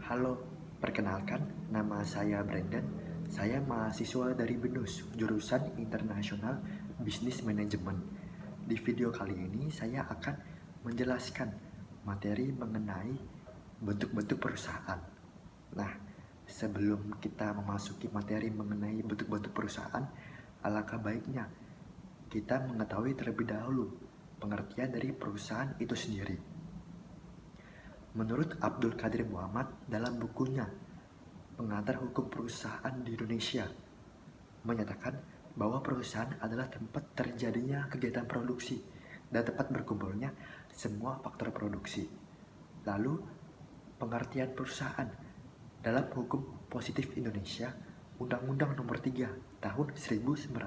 Halo, perkenalkan, nama saya Brandon. Saya mahasiswa dari BENUS, jurusan International Business Management. Di video kali ini saya akan menjelaskan materi mengenai bentuk-bentuk perusahaan. Nah, sebelum kita memasuki materi mengenai bentuk-bentuk perusahaan, alangkah baiknya kita mengetahui terlebih dahulu pengertian dari perusahaan itu sendiri. Menurut Abdul Qadir Muhammad dalam bukunya Pengantar Hukum Perusahaan di Indonesia, menyatakan bahwa perusahaan adalah tempat terjadinya kegiatan produksi dan tempat berkumpulnya semua faktor produksi. Lalu, pengertian perusahaan dalam Hukum Positif Indonesia, Undang-Undang Nomor 3 Tahun 1982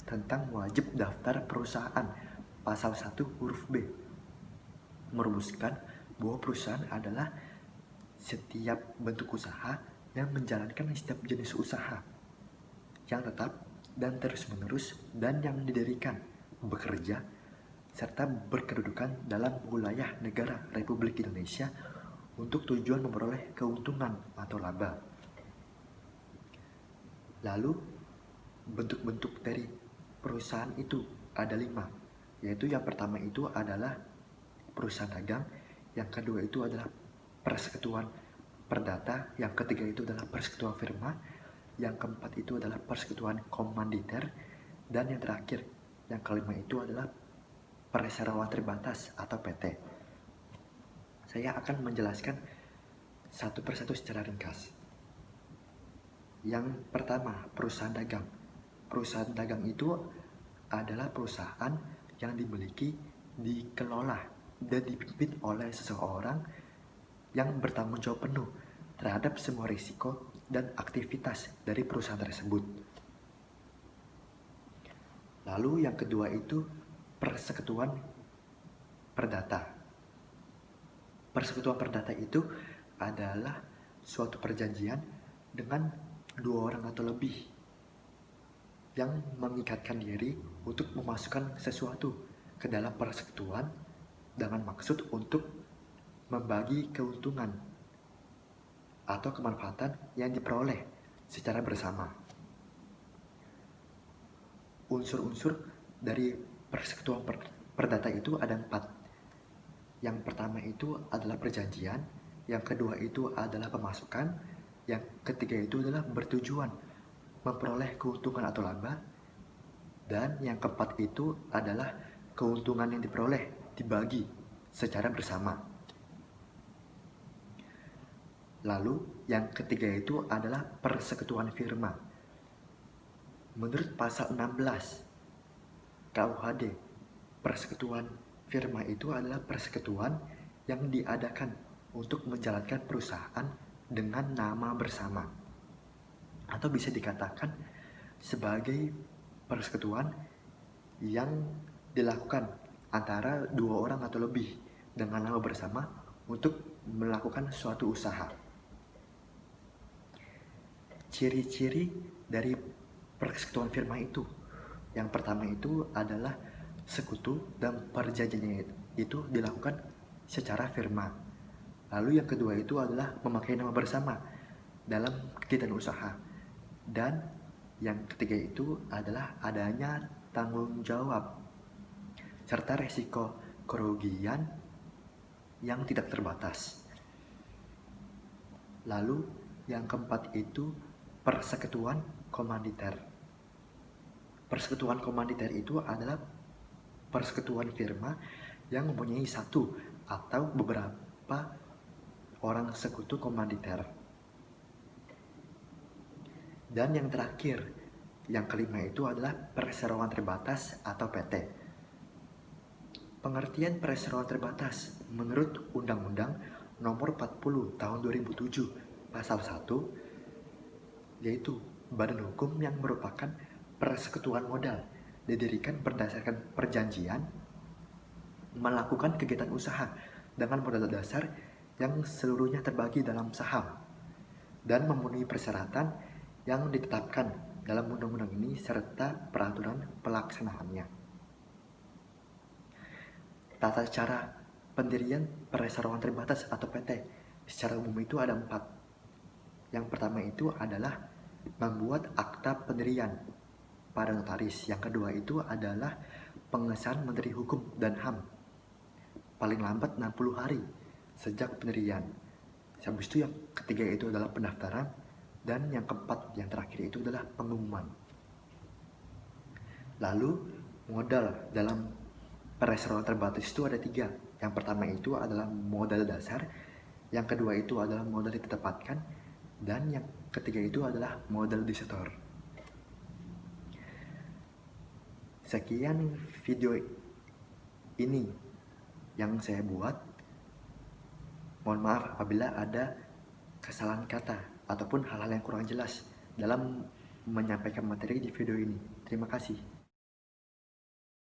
tentang wajib daftar perusahaan, Pasal 1 huruf B, merumuskan bahwa perusahaan adalah setiap bentuk usaha yang menjalankan setiap jenis usaha yang tetap dan terus-menerus dan yang didirikan, bekerja, serta berkedudukan dalam wilayah negara Republik Indonesia untuk tujuan memperoleh keuntungan atau laba. Lalu, bentuk-bentuk dari perusahaan itu ada 5, yaitu yang pertama itu adalah perusahaan dagang, yang kedua itu adalah persekutuan perdata, yang ketiga itu adalah persekutuan firma, yang keempat itu adalah persekutuan komanditer, dan yang terakhir, yang kelima itu adalah perseroan terbatas atau PT. Saya akan menjelaskan satu persatu secara ringkas. Yang pertama, perusahaan dagang. Perusahaan dagang itu adalah perusahaan yang dimiliki, dikelola, dan dipimpin oleh seseorang yang bertanggung jawab penuh terhadap semua risiko dan aktivitas dari perusahaan tersebut. Lalu yang kedua itu persekutuan perdata. Persekutuan perdata itu adalah suatu perjanjian dengan 2 orang atau lebih yang mengikatkan diri untuk memasukkan sesuatu ke dalam persekutuan dengan maksud untuk membagi keuntungan atau kemanfaatan yang diperoleh secara bersama. Unsur-unsur dari persekutuan perdata itu ada 4. Yang pertama itu adalah perjanjian, yang kedua itu adalah pemasukan, yang ketiga itu adalah bertujuan memperoleh keuntungan atau laba, dan yang keempat itu adalah keuntungan yang diperoleh dibagi secara bersama. Lalu yang ketiga itu adalah persekutuan firma. Menurut pasal 16 KUHD, persekutuan firma itu adalah persekutuan yang diadakan untuk menjalankan perusahaan dengan nama bersama, atau bisa dikatakan sebagai persekutuan yang dilakukan antara 2 orang atau lebih dengan nama bersama untuk melakukan suatu usaha. Ciri-ciri dari persekutuan firma itu, yang pertama itu adalah sekutu dan perjanjiannya itu dilakukan secara firma. Lalu yang kedua itu adalah memakai nama bersama dalam kegiatan usaha. Dan yang ketiga itu adalah adanya tanggung jawab serta resiko kerugian yang tidak terbatas. Lalu yang keempat itu persekutuan komanditer. Persekutuan komanditer itu adalah persekutuan firma yang mempunyai satu atau beberapa orang sekutu komanditer. Dan yang terakhir, yang kelima itu adalah perseroan terbatas atau PT. Pengertian perseroan terbatas menurut Undang-Undang Nomor 40 Tahun 2007 Pasal 1, yaitu badan hukum yang merupakan persekutuan modal didirikan berdasarkan perjanjian melakukan kegiatan usaha dengan modal dasar yang seluruhnya terbagi dalam saham dan memenuhi persyaratan yang ditetapkan dalam undang-undang ini serta peraturan pelaksanaannya. Tata cara pendirian perseroan terbatas atau PT secara umum itu ada 4. Yang pertama itu adalah membuat akta pendirian pada notaris. Yang kedua itu adalah pengesahan Menteri Hukum dan HAM paling lambat 60 hari sejak pendirian. Habis itu yang ketiga itu adalah pendaftaran, dan yang keempat, yang terakhir itu adalah pengumuman. Lalu modal dalam pereseroan terbatas itu ada 3. Yang pertama itu adalah modal dasar, yang kedua itu adalah modal ditetapkan, dan yang ketiga itu adalah modal disetor. Sekian video ini yang saya buat. Mohon maaf apabila ada kesalahan kata ataupun hal-hal yang kurang jelas dalam menyampaikan materi di video ini. Terima kasih.